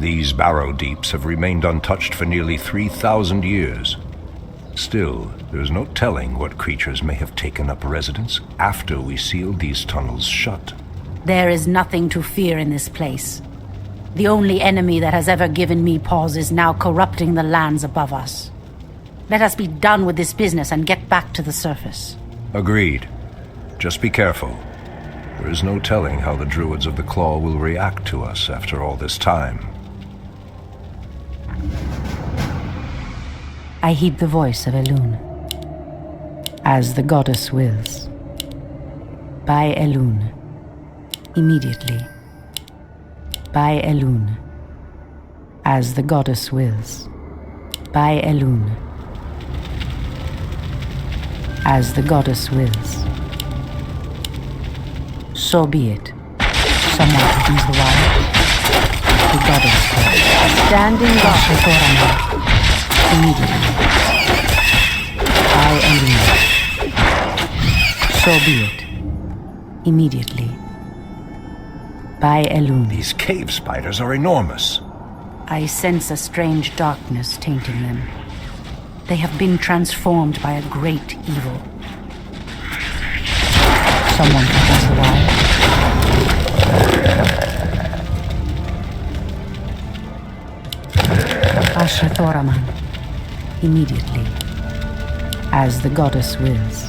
These barrow deeps have remained untouched for nearly 3,000 years. Still, there is no telling what creatures may have taken up residence after we sealed these tunnels shut. There is nothing to fear in this place. The only enemy that has ever given me pause is now corrupting the lands above us. Let us be done with this business and get back to the surface. Agreed. Just be careful. There is no telling how the Druids of the Claw will react to us after all this time. I heed the voice of Elune. As the goddess wills. By Elune. Immediately. By Elune. As the goddess wills. By Elune. As the goddess wills. So be it. Someone opens the wire. The goddess calls. Standing guard. Immediately. By Elune. So be it. Immediately. By Elune. These cave spiders are enormous. I sense a strange darkness tainting them. They have been transformed by a great evil. Someone opens the wire. Asher Thoraman. Immediately. As the goddess wills.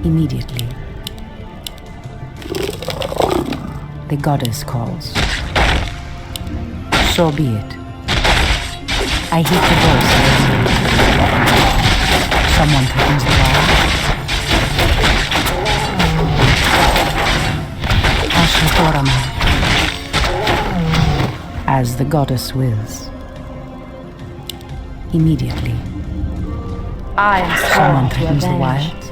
Immediately. The goddess calls. So be it. I hear the voice of Elune. Someone opens the wire. Asher Thoraman. As the goddess wills. Immediately. I am Someone sworn to threatens the avenge. wild.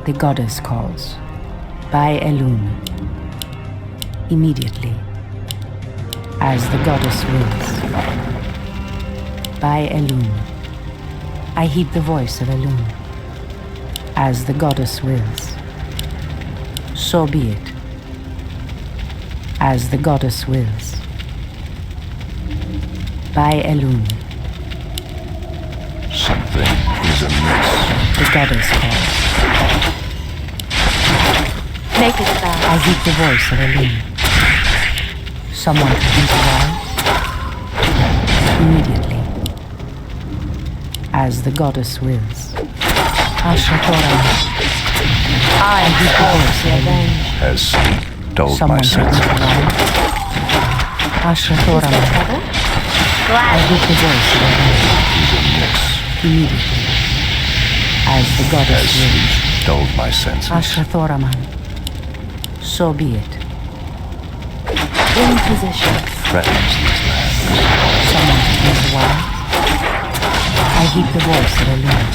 The goddess calls. By Elune. Immediately. As the goddess wills. By Elune. I heed the voice of Elune. As the goddess wills. So be it. As the goddess wills. By Elune. Something is amiss. The goddess calls. Make it fast. I heed the voice of Elune. Someone opens the wire. Immediately. As the goddess wills. Asher Thoraman. I am heed the sworn voice to of Elune. avenge. Has sleep dulled Someone my opens senses? the wire. Asher Thoraman. I Glad. heed the voice of Elune. Is amiss. Immediately. As the goddess Has wills. sleep dulled my senses? Asher Thoraman. So be it. In position. Threatens these lands. Someone opens the wire. I heed the voice of Elune.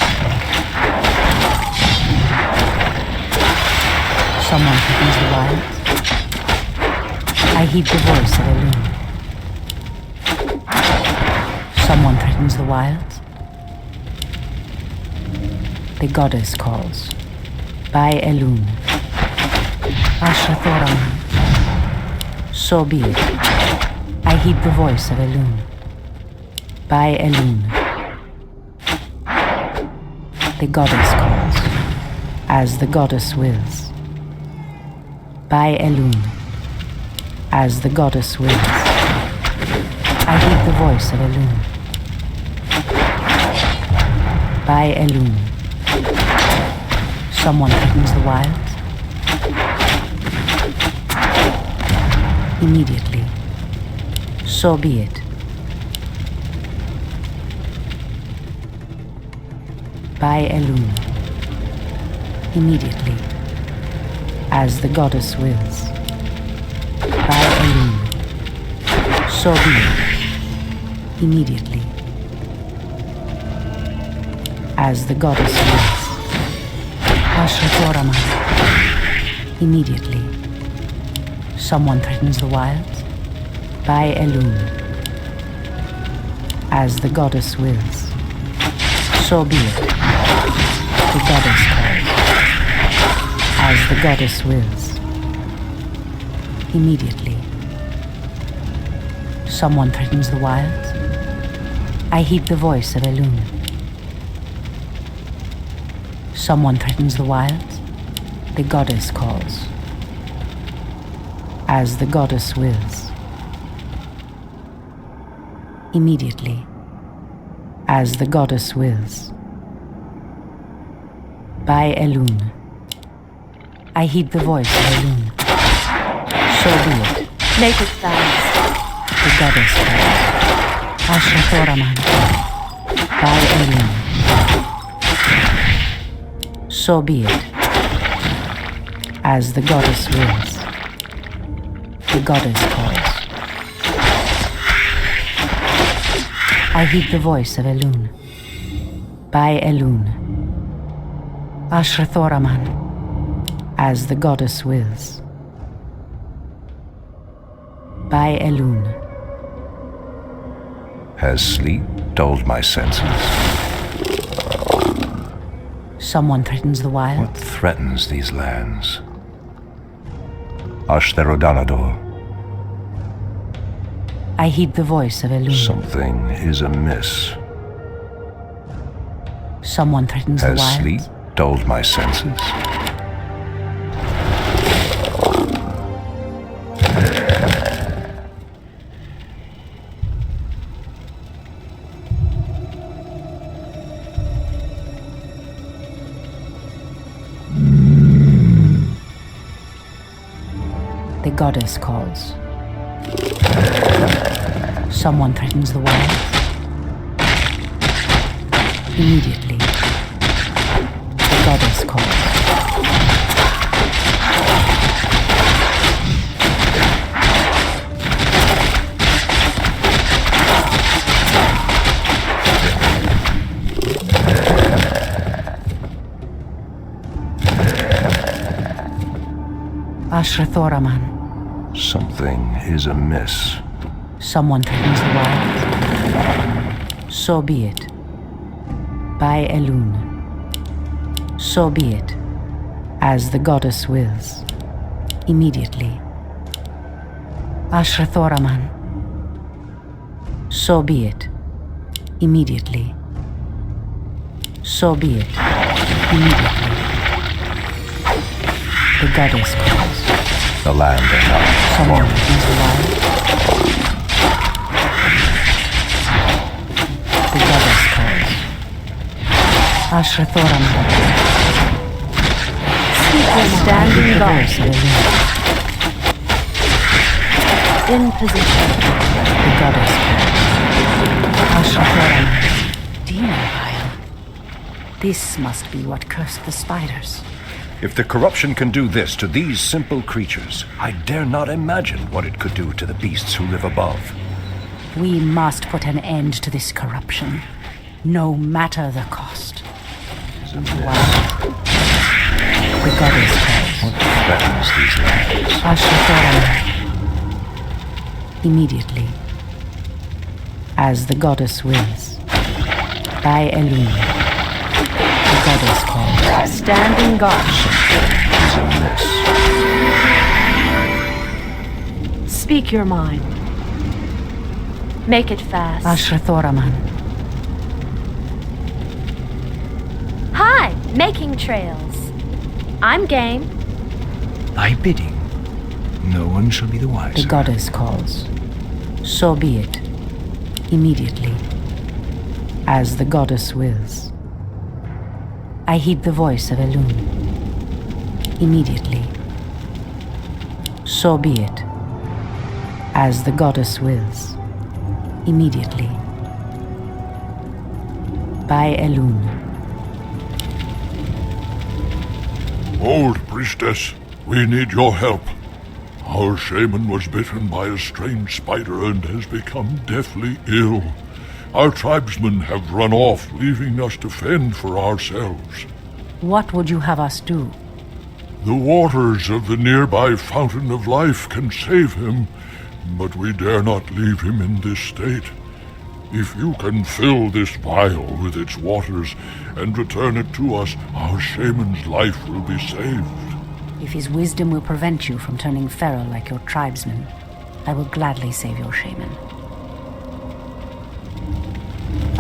Someone opens the wire. I heed the voice of Elune. Someone threatens the wilds. The goddess calls. By Elune. Asher Thoraman. So be it. I heed the voice of Elune. By Elune. The goddess calls. As the goddess wills. By Elune. As the goddess wills. I heed the voice of Elune. By Elune. Someone threatens the wilds. Immediately. So be it. By Elune. Immediately. As the goddess wills. By Elune. So be it. Immediately. As the goddess wills. Asher Thoraman. Immediately. Someone threatens the wilds. By Elune. As the goddess wills. So be it. The goddess calls. As the goddess wills. Immediately. Someone threatens the wilds. I heed the voice of Elune. Someone threatens the wilds. The goddess calls. As the goddess wills. Immediately. As the goddess wills. By Elune. I heed the voice of Elune. So be it. Make it fast. The goddess calls. Ashrathoraman. By Elune. So be it. As the goddess wills. The goddess calls. I heed the voice of Elune. By Elune. Ashrathoraman. As the goddess wills. By Elune. Has sleep dulled my senses? Someone threatens the wild. What threatens these lands? Ashtherodanador. I heed the voice of Elune. Something is amiss. Someone threatens the Has wild. sleep dulled my senses? The goddess calls. Someone threatens the wild. Immediately. The goddess calls. Ashrathoraman. Something is amiss. Someone threatens the wild. So be it. By Elune. So be it. As the goddess wills. Immediately. Ashrathoraman. So be it. Immediately. So be it. Immediately. The goddess calls. The land and Someone now threatens the wild. The goddess calls. Ashrathoraman. Standing The guard. voice of Elune. In position. The goddess calls. Ashrathoraman. Demon Isle. This must be what cursed the spiders. If the corruption can do this to these simple creatures, I dare not imagine what it could do to the beasts who live above. We must put an end to this corruption, no matter the cost. The goddess calls. What threatens these lands? Ashrathoraman. Immediately. As the goddess wills. By Elune. The goddess calls. Standing guard. Is amiss. Speak your mind. Make it fast. Ashrathoraman. Hi, making trails. I'm game. Thy bidding. No one shall be the wiser. The goddess calls. So be it. Immediately. As the goddess wills. I heed the voice of Elune. Immediately. So be it. As the goddess wills. Immediately. By Elune. Old priestess, we need your help. Our shaman was bitten by a strange spider and has become deathly ill. Our tribesmen have run off, leaving us to fend for ourselves. What would you have us do? The waters of the nearby Fountain of Life can save him, but we dare not leave him in this state. If you can fill this vial with its waters and return it to us, our shaman's life will be saved. If his wisdom will prevent you from turning feral like your tribesmen, I will gladly save your shaman.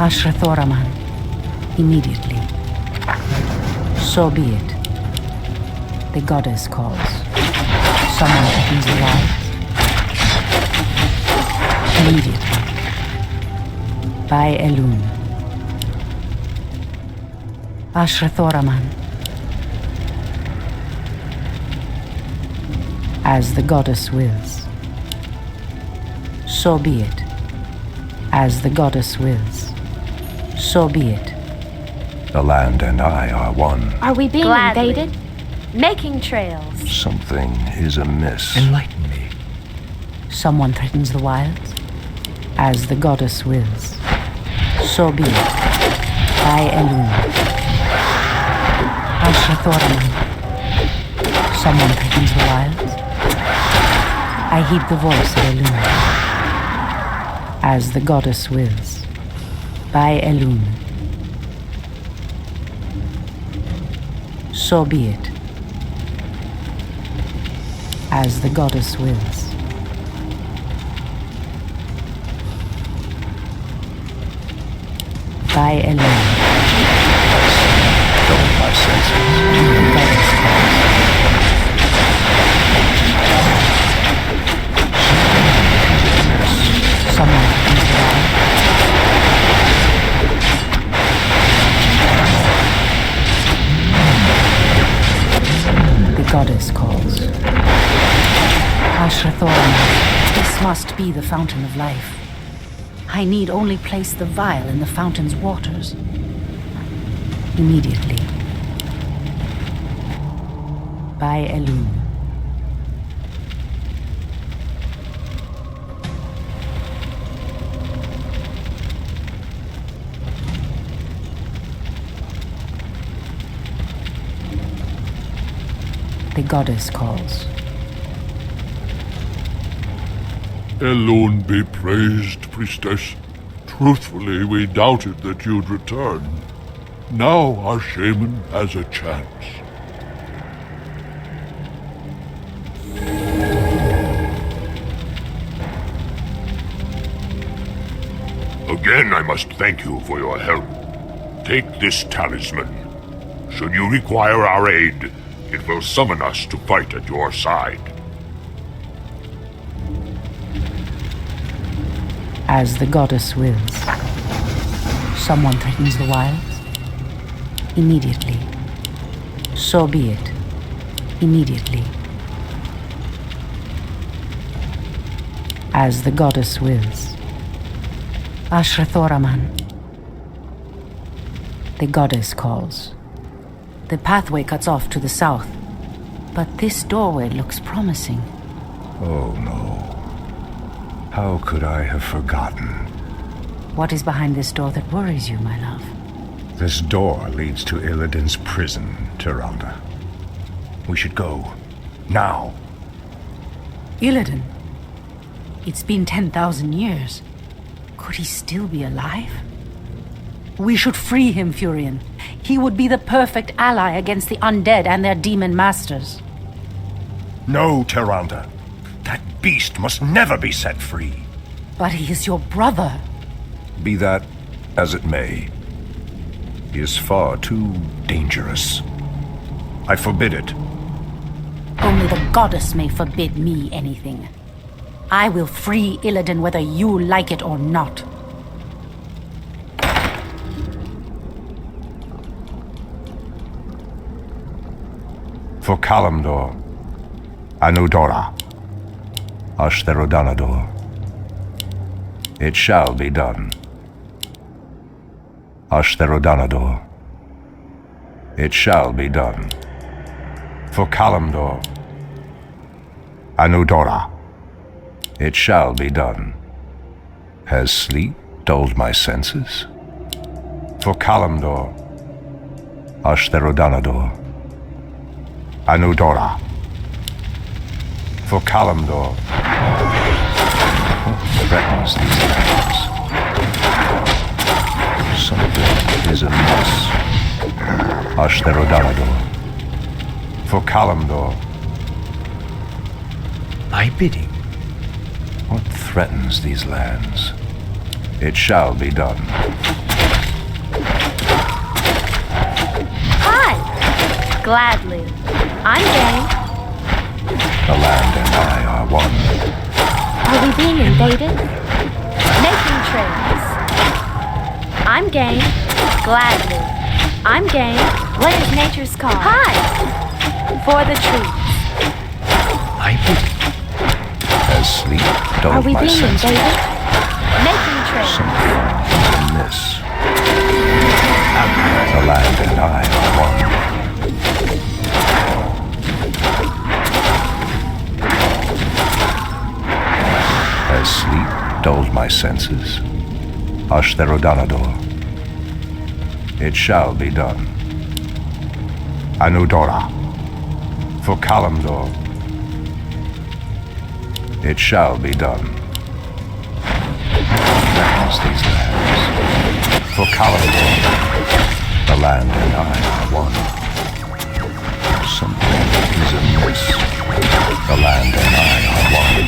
Ashrathoraman. Immediately. So be it. The goddess calls. Someone opens the wilds. Immediately. By Elun. Ashrathoraman. As the goddess wills. So be it. As the goddess wills. So be it. The land and I are one. Are we being Gladly. invaded? Making trails. Something is amiss. Enlighten me. Someone threatens the wilds. As the goddess wills. So be it. By Elun. Ashrathoraman. Someone threatens the wilds. I heed the voice of Elun. As the goddess wills. By Elun. So be it. As the goddess wills. By Elun. Dull my senses. The goddess calls. Someone opens the door. The goddess calls. Ashrathoraman, this must be the fountain of life. I need only place the vial in the fountain's waters. Immediately. By Elun. The goddess calls. Elun be praised, priestess. Truthfully, we doubted that you'd return. Now our shaman has a chance. Again, I must thank you for your help. Take this talisman. Should you require our aid, it will summon us to fight at your side. As the goddess wills. Someone threatens the wilds. Immediately. So be it. Immediately. As the goddess wills. Ashrathoraman. The goddess calls. The pathway cuts off to the south, but this doorway looks promising. Oh no. How could I have forgotten? What is behind this door that worries you, my love? This door leads to Illidan's prison, Tyrande. We should go. Now. Illidan? It's been 10,000 years. Could he still be alive? We should free him, Furion. He would be the perfect ally against the undead and their demon masters. No, Tyrande. That beast must never be set free. But he is your brother. Be that as it may, he is far too dangerous. I forbid it. Only the goddess may forbid me anything. I will free Illidan whether you like it or not. For Kalimdor, Anudora, Ashtherodanador, it shall be done. Ashtherodanador, it shall be done. For Kalimdor, Anudora, it shall be done. Has sleep dulled my senses? For Kalimdor, Ashtherodanador, Anudora, for Kalimdor, what threatens these lands? Something is amiss. Ashtherodanador, for Kalimdor, Thy bidding. what threatens these lands? It shall be done. Gladly. I'm game. The land and I are one. Are we being invaded? Making trails. I'm game. Gladly. I'm game. What is nature's call? Hi! For the trees. I bid. As sleep Are dulled we my being senses. invaded? Making trails. Something is amiss. The land and I are one. As sleep dulled my senses, hush the Rodanador. It shall be done. Anudora, for Kalimdor. It shall be done. Threatens these lands. For Kalimdor, the land and I are one. Something is amiss. The land and I are one.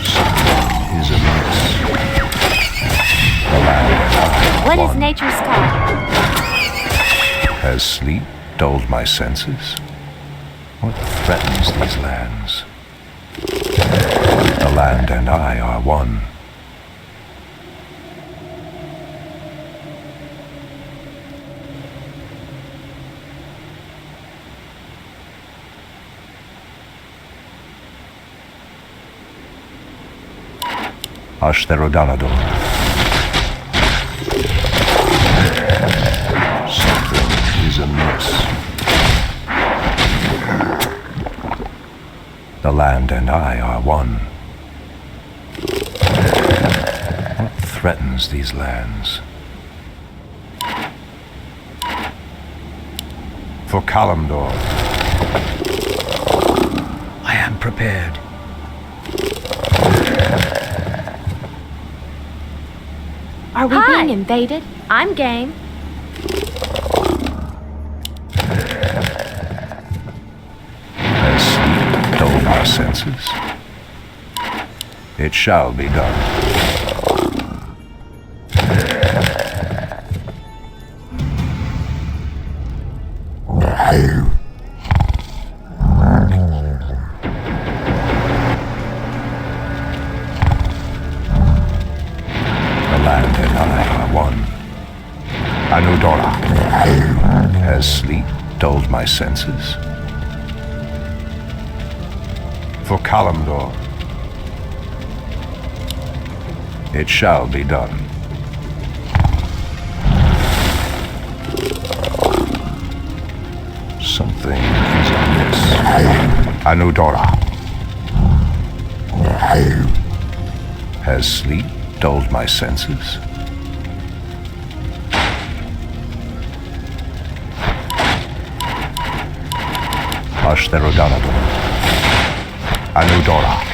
Something is amiss. The land and I are What is one. nature's call? Has sleep dulled my senses? What threatens these lands? The land and I are one. Hush the Rodanador. Something is amiss. The land and I are one. What threatens these lands? For Kalimdor, I am prepared. Are we being invaded? I'm game. as sleep dulled our senses, it shall be done. The land and I are one. Anudora, as sleep dulled my senses. For Kalimdor, it shall be done. Something is amiss. Anudora, has sleep dulled my senses? Hush the Rodanador. Anudora.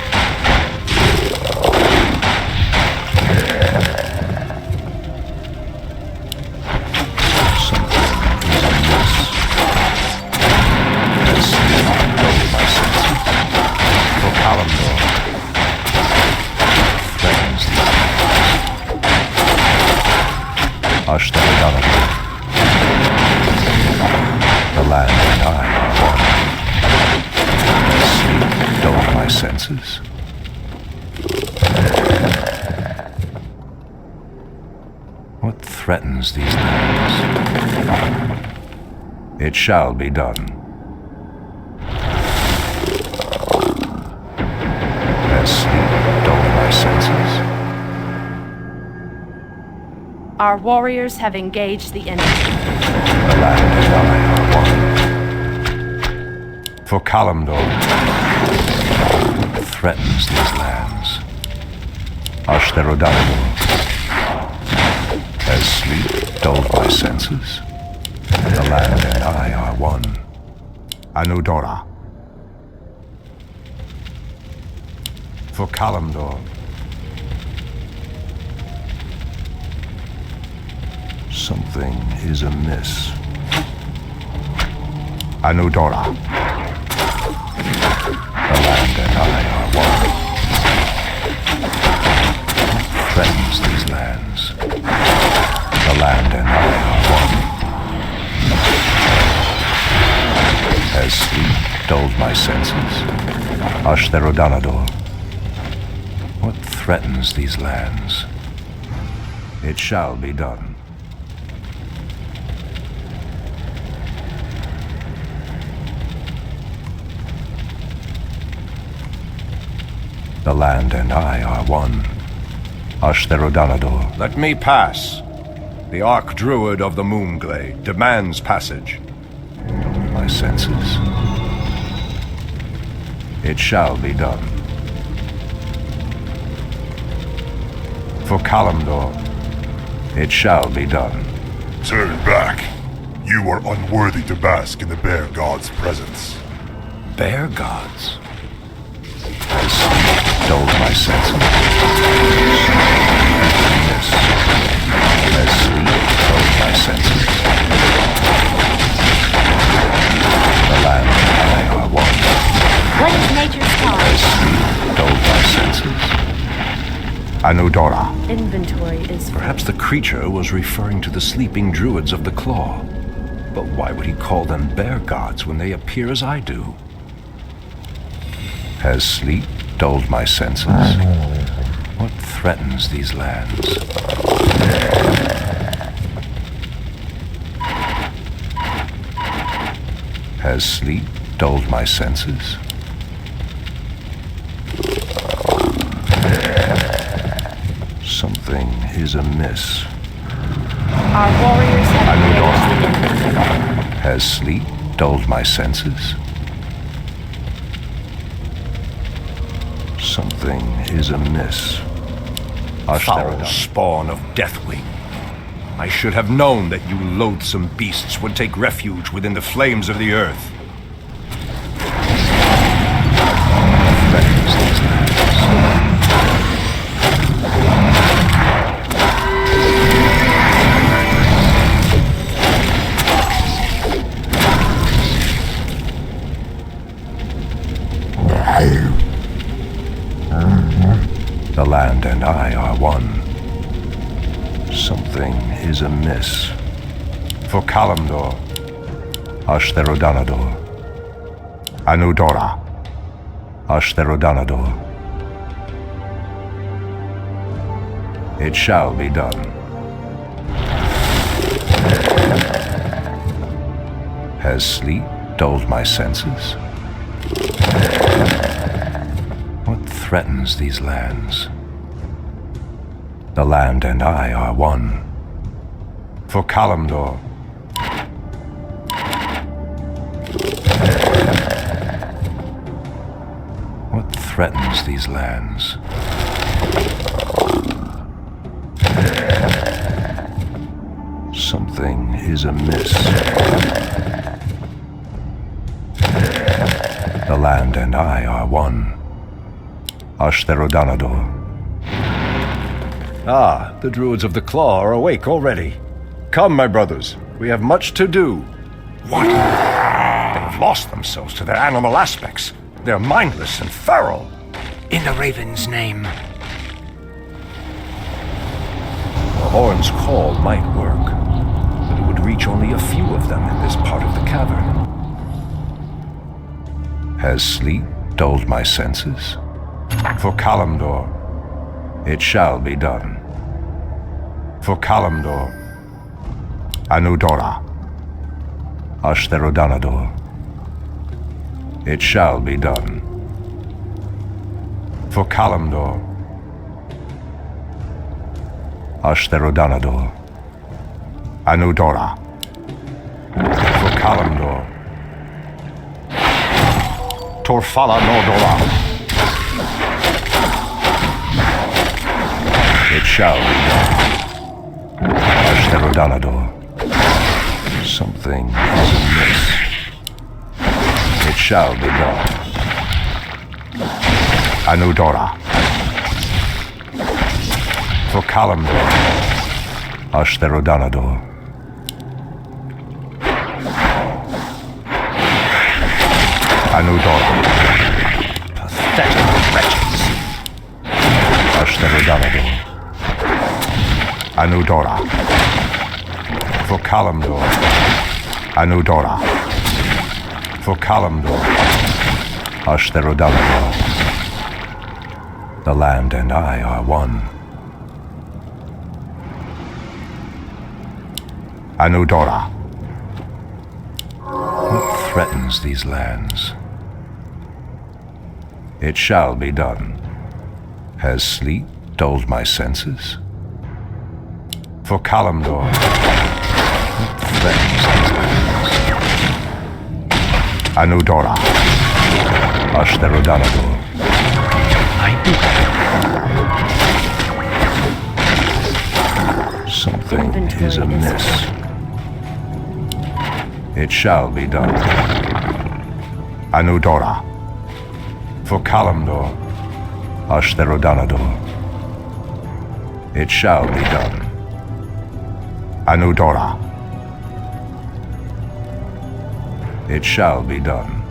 Something is amiss. As sleep dulled my senses. For Kalimdor threatens these. Hush the Rodanador. The land and I are one. Sleep dulled my senses. What threatens these lands? It shall be done. As sleep dulled my senses. Our warriors have engaged the enemy. The land and I are one. For Kalimdor threatens these lands. Hush the Rodanador. As sleep dulled my senses. The land and I are one. Anudora. For Kalimdor. Something is amiss. Anudora. The land and I are one. What threatens these lands? The land and I are one. Has sleep dulled my senses? Ashtherodanador. What threatens these lands? It shall be done. The land and I are one. Ashtherodanador. Let me pass. The Archdruid of the Moonglade demands passage. My senses. It shall be done. For Kalimdor, it shall be done. Turn back. You are unworthy to bask in the Bear God's presence. Bear gods? Has sleep dulled my senses? Yes. Has sleep dulled my senses? The land and I are one. What is nature's call? Has sleep dulled my senses? Anudora. Inventory is Perhaps the creature was referring to the sleeping druids of the Claw. But why would he call them bear gods when they appear as I do? Has sleep dulled my senses? What threatens these lands? Has sleep dulled my senses? Something is amiss. our warriors have engaged the enemy. Has sleep dulled my senses? Something is amiss. Foul spawn of Deathwing. I should have known that you loathsome beasts would take refuge within the flames of the earth. Threatens these lands. The land and I are one. Something is amiss. For Kalimdor, Ashtherodanador. Anudora, Ashtherodanador. It shall be done. Has sleep dulled my senses? What threatens these lands? The land and I are one. For Kalimdor. What threatens these lands? Something is amiss. The land and I are one. Ashtherodanador. Ah, the druids of the Claw are awake already. Come, my brothers, we have much to do. What? They've lost themselves to their animal aspects. They're mindless and feral. In the Raven's name. The horn's call might work, but it would reach only a few of them in this part of the cavern. Has sleep dulled my senses? For Kalimdor, it shall be done. For Kalimdor, Anudora, Ashtherodanador. It shall be done. For Kalimdor, Ashtherodanador. Anudora. For Kalimdor, Torfala Nordora. it shall be done. Ashtherodanador. Something is amiss. It shall be done. Anudora. For Kalimdor, Ashtherodanador. Anudora. Pathetic wretches. Ashtherodanador. Anudora. For Kalimdor, Anudora. For Kalimdor, Ashtherodanador. The land and I are one. Anudora. What threatens these lands? It shall be done. Has sleep dulled my senses? For Kalimdor, what threatens these lands? Anudora, Ashtherodanador. I do. Something is amiss. It shall be done. Anudora, for Kalimdor, Ashtherodanador. It shall be done. Anudora. It shall be done.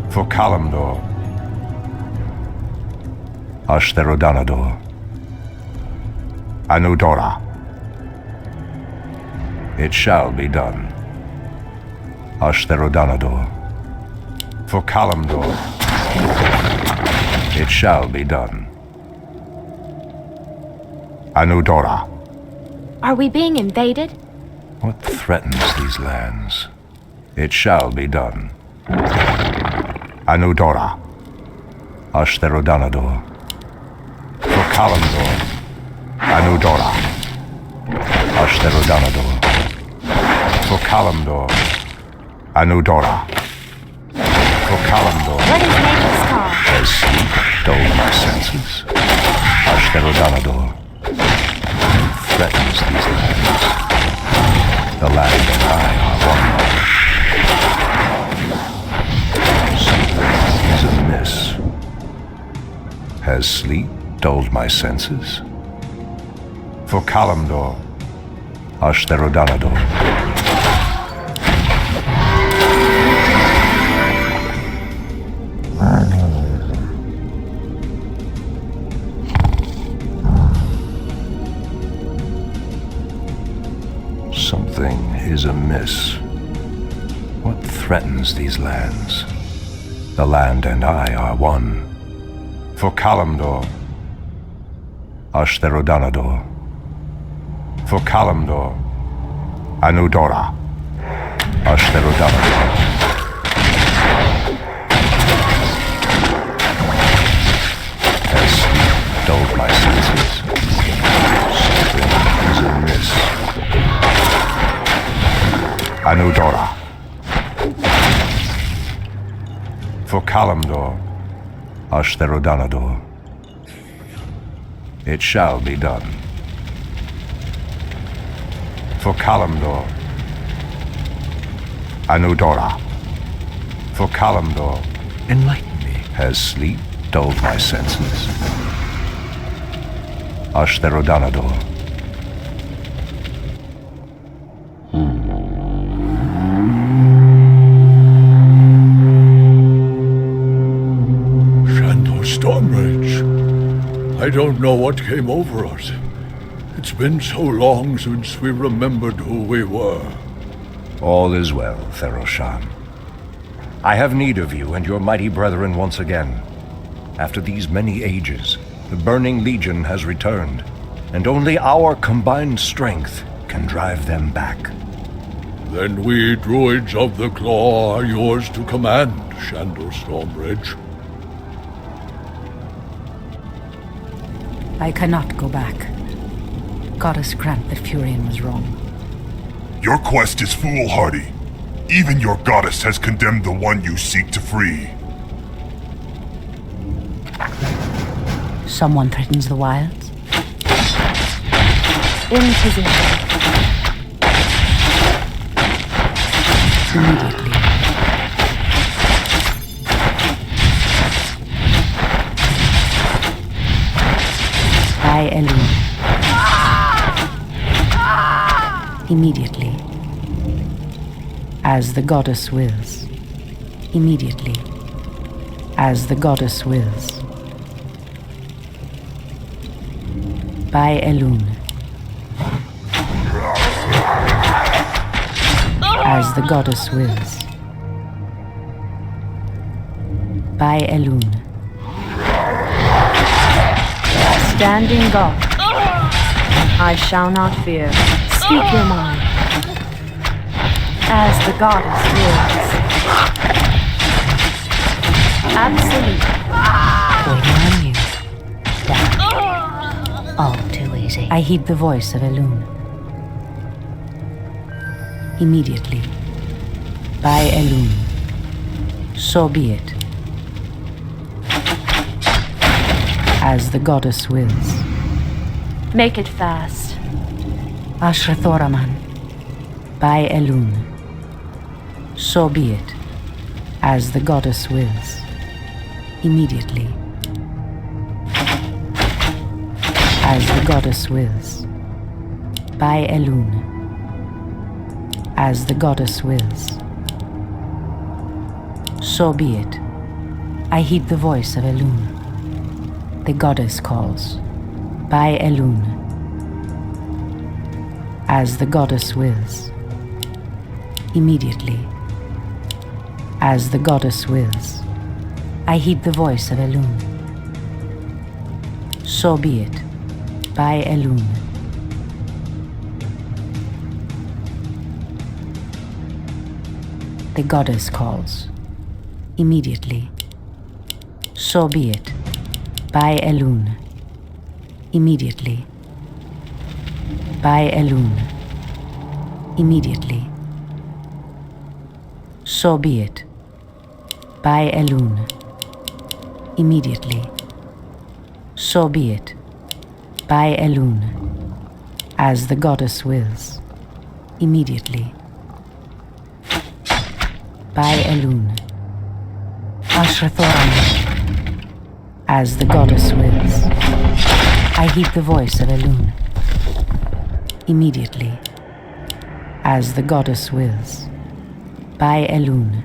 For Kalimdor, Ashtherodanador. Anudora. It shall be done. Ashtherodanador. For Kalimdor, it shall be done. Anudora. Are we being invaded? What threatens these lands? It shall be done. Anudora. Ashtherodanador. For Kalimdor. Anudora. Ashtherodanador. For Kalimdor. Anudora. For Kalimdor. What is nature's call? Has sleep dulled my senses? Ashtherodanador. Threatens these lands. The land and I are one. Something is amiss. Has sleep dulled my senses? For Kalimdor, Ashtherodanador. Something is amiss. What threatens these lands? The land and I are one. For Kalimdor, Ashtherodanador. For Kalimdor, Anudora, Ashtherodanador. Has sleep dulled my senses? Something is amiss. Anudora. For Kalimdor, Ashtherodanador. It shall be done. For Kalimdor, Anudora. For Kalimdor, Enlighten me. has sleep dulled my senses? Ashtherodanador. I don't know what came over us. It's been so long since we remembered who we were. All is well, Theroshan. I have need of you and your mighty brethren once again. After these many ages, the Burning Legion has returned, and only our combined strength can drive them back. Then we druids of the Claw are yours to command, Shandor Stormbridge. I cannot go back. Goddess grant that Furion was wrong. Your quest is foolhardy. Even your goddess has condemned the one you seek to free. Someone threatens the wilds? In position. Immediately. By Elune. Immediately. As the goddess wills. Immediately. As the goddess wills. By Elune. as the goddess wills. By Elun. Standing guard. I shall not fear. Speak your mind. As the goddess wills. Absolute. Waiting on you. Down. All too easy. I heed the voice of Elun. Immediately. By Elun. So be it. As the goddess wills. Make it fast. Ashrathoraman. By Elun. So be it. As the goddess wills. Immediately. As the goddess wills. By Elun. As the goddess wills. So be it. I heed the voice of Elun. The goddess calls. By Elun. As the goddess wills. Immediately. As the goddess wills. I heed the voice of Elun. So be it. By Elun. The goddess calls. Immediately. So be it. By Elun. Immediately. By Elun. Immediately. So be it. By Elun. Immediately. So be it. By Elun. As the goddess wills. Immediately. By Elun. Ashrathoraman. As the goddess wills. I heed the voice of Elun. Immediately. As the goddess wills. By Elun.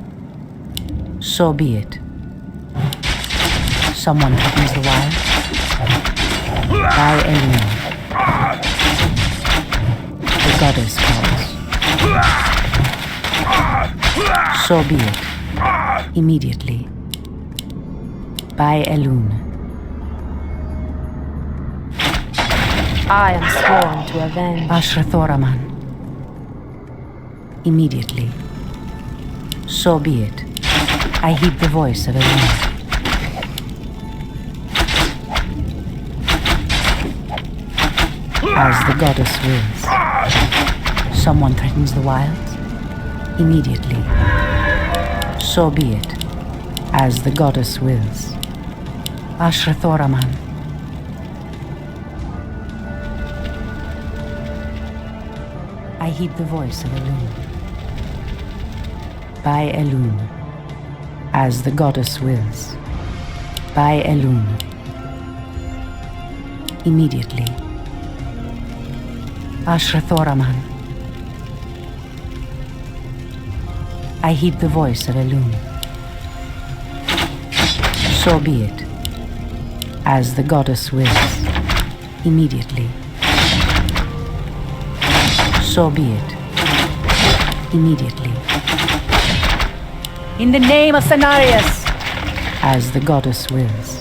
So be it. Someone threatens the wild. By Elun. The goddess calls. So be it. Immediately. By Elun. I am sworn to avenge. Ashrathoraman. Immediately. So be it. I heed the voice of Elun. As the goddess wills. Someone threatens the wilds. Immediately. So be it. As the goddess wills. Ashrathoraman. I heed the voice of Elun. By Elun. As the goddess wills. By Elun. Immediately. Ashrathoraman. I heed the voice of Elun. So be it. As the goddess wills. Immediately. So be it. Immediately. In the name of Cenarius! As the goddess wills.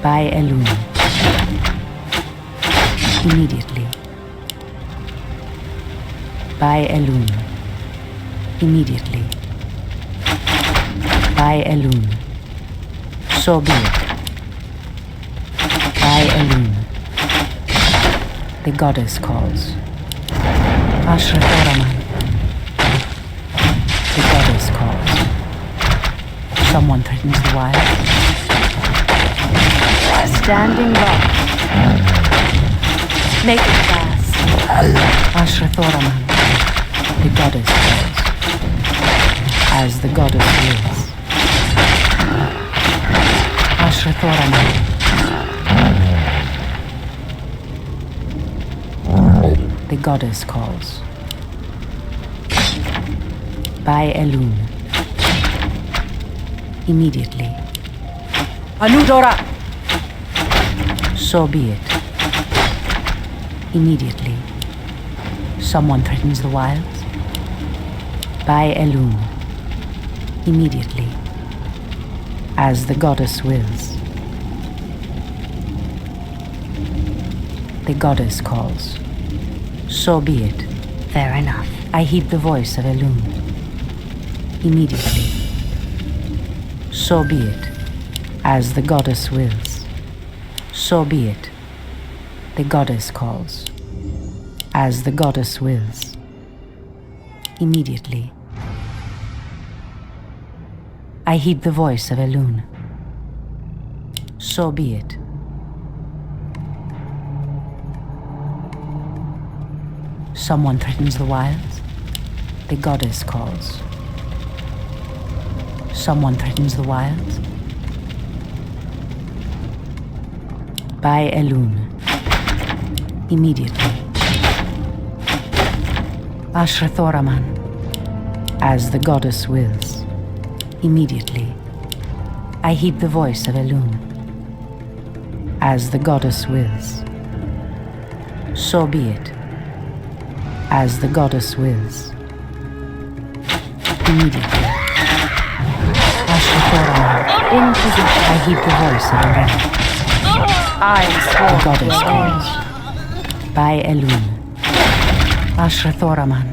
By Elun. Immediately. By Elun. Immediately. By Elun. So be it. By Elun. The goddess calls. Ashrathoraman. The goddess calls. Someone threatens the wild. Standing guard. Make it fast. Ashrathoraman. The goddess calls. As the goddess wills. Ashrathoraman. The goddess calls. By Elun. Immediately. Anudora! So be it. Immediately. Someone threatens the wilds. By Elune. Immediately. As the goddess wills. The goddess calls. So be it. Fair enough. I heed the voice of Elune. Immediately. So be it. As the goddess wills. So be it. The goddess calls. As the goddess wills. Immediately. I heed the voice of Elune. So be it. Someone threatens the wilds. The goddess calls. Someone threatens the wilds. By Elune. Immediately. Ashrathoraman. As the goddess wills. Immediately. I heed the voice of Elune. As the goddess wills. So be it. As the goddess wills. Immediately. Ashrathoraman. In position. I heed the voice of Elune. I am sworn. The goddess calls. By Elune. Ashrathoraman.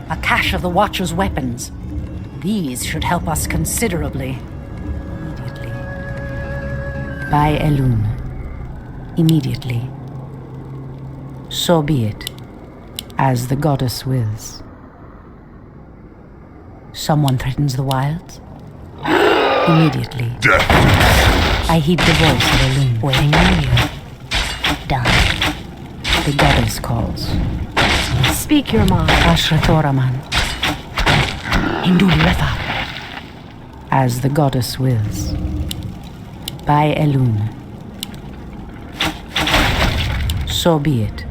A cache of the Watcher's weapons. These should help us considerably. Immediately. By Elune. Immediately. So be it. As the goddess wills. Someone threatens the wilds. Immediately. Death. I heed the voice of Elune. Waiting on you. Done. The goddess calls. Speak your mind. Ashrathoraman. Induli Retha. As the goddess wills. By Elune. So be it.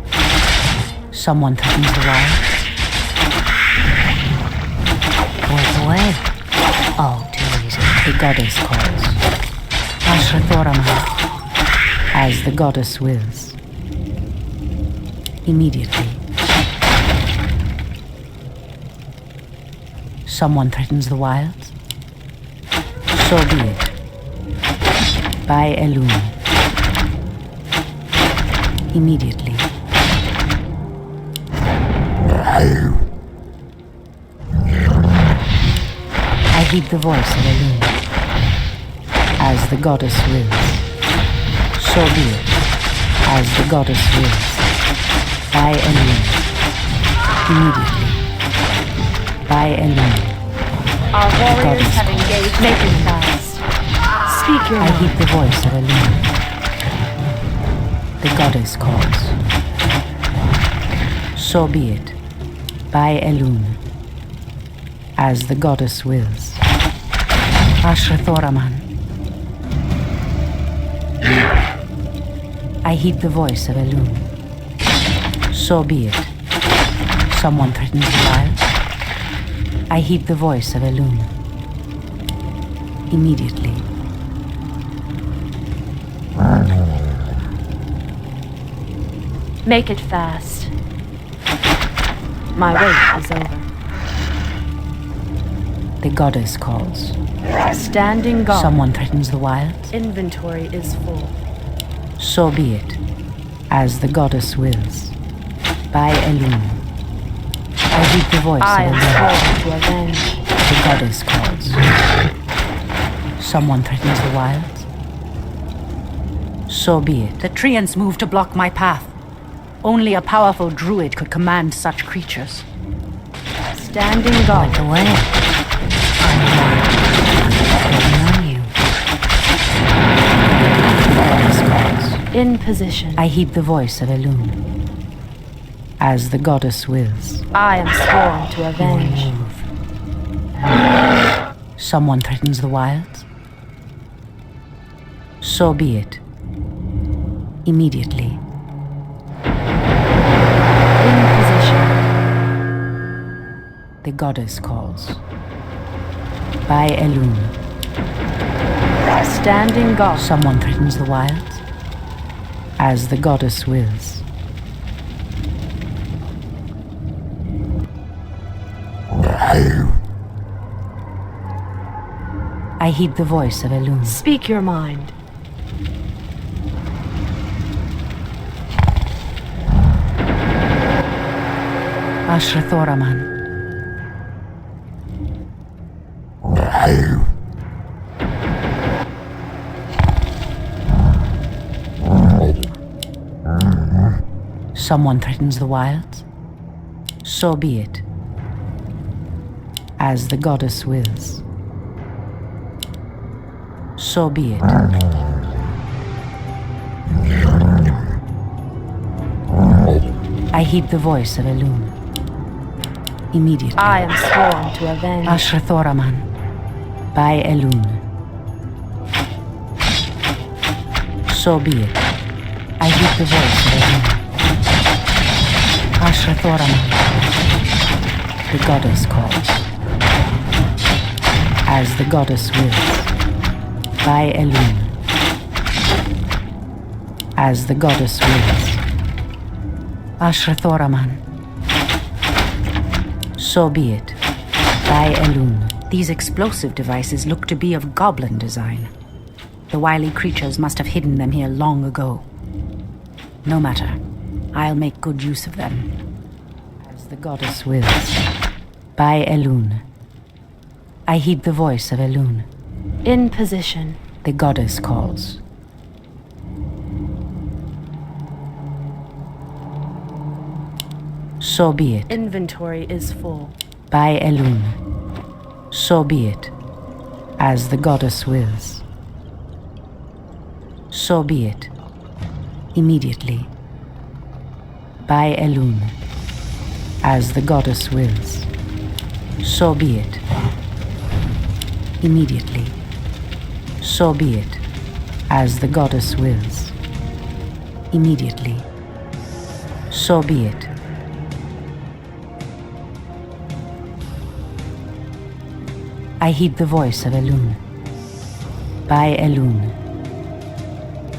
Someone threatens the wild. Work away. All too easy. The goddess calls. Ashrathoraman. As the goddess wills. Immediately. Someone threatens the wilds. So be it. By Elune. Immediately. I heed the voice of Elune. As the goddess wills. So be it. As the goddess wills. By Elune. Immediately. By Elune. Our warriors goddess have calls. engaged. Make it fast. Speak your I mind. heed the voice of Elune. The goddess calls. So be it. By Elune. As the goddess wills. Ashrathoraman. I heed the voice of Elune. So be it. Someone threatens the wild. I heed the voice of Elune. Immediately. Make it fast. My wait is over. The goddess calls. Standing guard. Someone threatens the wilds. Inventory is full. So be it. As the goddess wills. By Elune. I heed the voice I of am Elune. sworn to avenge. The goddess calls. Someone threatens the wilds. So be it. The treants moved to block my path. Only a powerful druid could command such creatures. Standing guard. Point away. Waiting on you. The goddess calls. In position. I heed the voice of Elune. As the goddess wills. I am sworn to avenge. Someone threatens the wilds. So be it. Immediately. In position. The goddess calls. By Elune. Standing guard. Someone threatens the wilds. As the goddess wills. I heed the voice of Elune. Speak your mind. Ashrathoraman. Someone threatens the wilds? So be it. As the goddess wills. So be it. I heed the voice of Elune. Immediately. I am sworn to avenge. Ashrathoraman. By Elune. So be it. I heed the voice of Elune. Ashrathoraman. The goddess calls. As the goddess wills. By Elune. As the goddess wills. Ashrathoraman. So be it. By Elune. These explosive devices look to be of goblin design. The wily creatures must have hidden them here long ago. No matter. I'll make good use of them. As the goddess wills. By Elune. I heed the voice of Elune. In position. The goddess calls. So be it. Inventory is full. By Elune. So be it. As the goddess wills. So be it. Immediately. By Elune. As the goddess wills. So be it. Immediately. So be it. As the goddess wills. Immediately. So be it. I heed the voice of Elune. By Elune.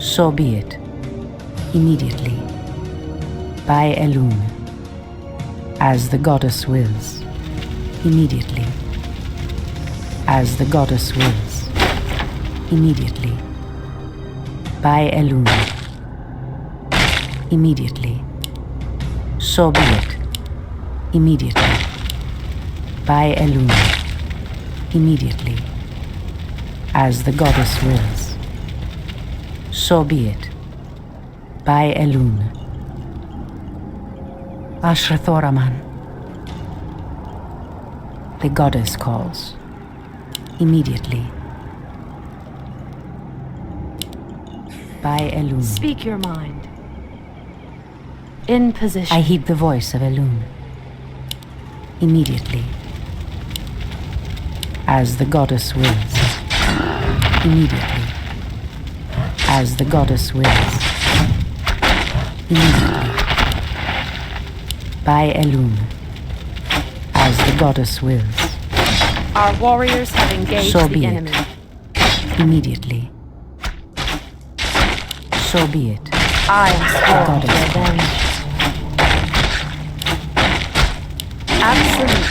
So be it. Immediately. By Elune. As the goddess wills. Immediately. As the goddess wills. Immediately. By Elune. Immediately. So be it. Immediately. By Elune. Immediately. As the goddess wills. So be it. By Elune. Ashrathoraman. The goddess calls. Immediately. By Elune. Speak your mind. In position. I heed the voice of Elune. Immediately. As the goddess wills. Immediately. As the goddess wills. Immediately. By Elune. As the goddess wills. Our warriors have engaged So the be enemy. it. Immediately. So be it. I am sworn to goddess avenge. Absolute.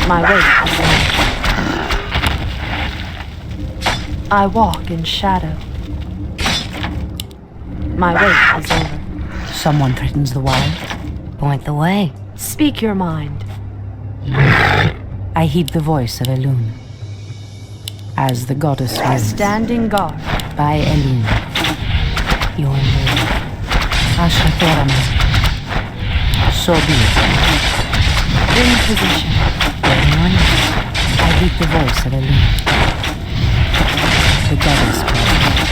My wait is over. I walk in shadow. My wait is over. Someone threatens the wild. Point the way. Speak your mind. I heed the voice of Elune. As the goddess wills. Standing guard. By Elune. Your move. Ashrathoraman. So be it. In position. I heed the voice of Elune. The goddess calls.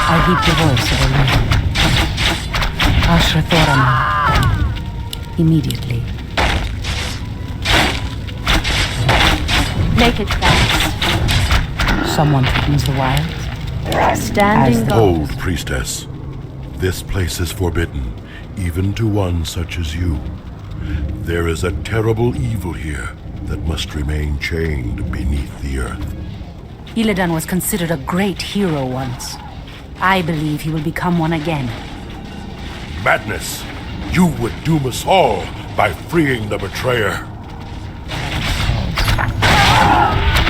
I heed the voice of Elune. Ashrathoraman. Immediately. Make it fast. Someone threatens the wilds. Standing As the- guard. Oh, priestess, this place is forbidden, even to one such as you. There is a terrible evil here that must remain chained beneath the earth. Illidan was considered a great hero once. I believe he will become one again. Madness! You would doom us all by freeing the betrayer.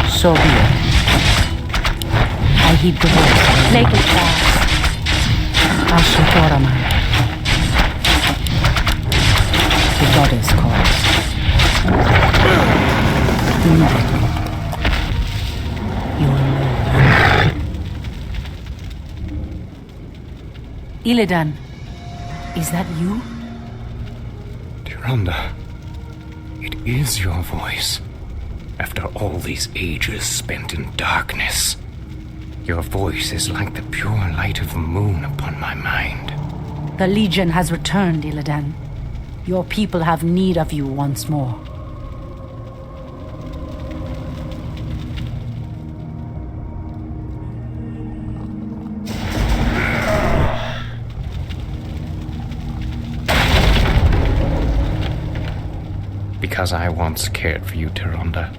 So be it. I heed the voice. Make it fast. Ashitorama. The goddess calls. Immediately. You will know. Illidan, is that you? Tyrande, it is your voice. After all these ages spent in darkness, your voice is like the pure light of the moon upon my mind. The Legion has returned, Illidan. Your people have need of you once more. Because I once cared for you, Tyrande,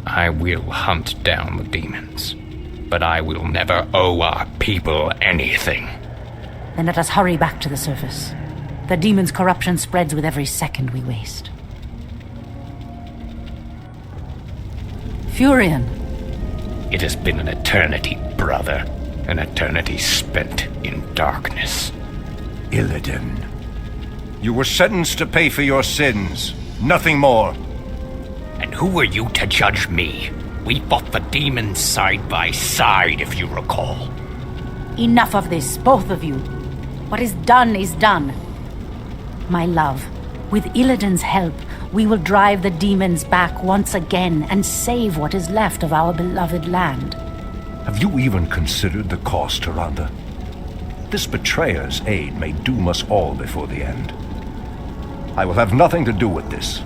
I will hunt down the demons. But I will never owe our people anything. Then let us hurry back to the surface. The demon's corruption spreads with every second we waste. Furion. It has been an eternity, brother. An eternity spent in darkness. Illidan, you were sentenced to pay for your sins. Nothing more. And who were you to judge me? We fought the demons side by side, if you recall. Enough of this, both of you. What is done is done. My love, with Illidan's help, we will drive the demons back once again and save what is left of our beloved land. Have you even considered the cost, Tyrande? This betrayer's aid may doom us all before the end. I will have nothing to do with this.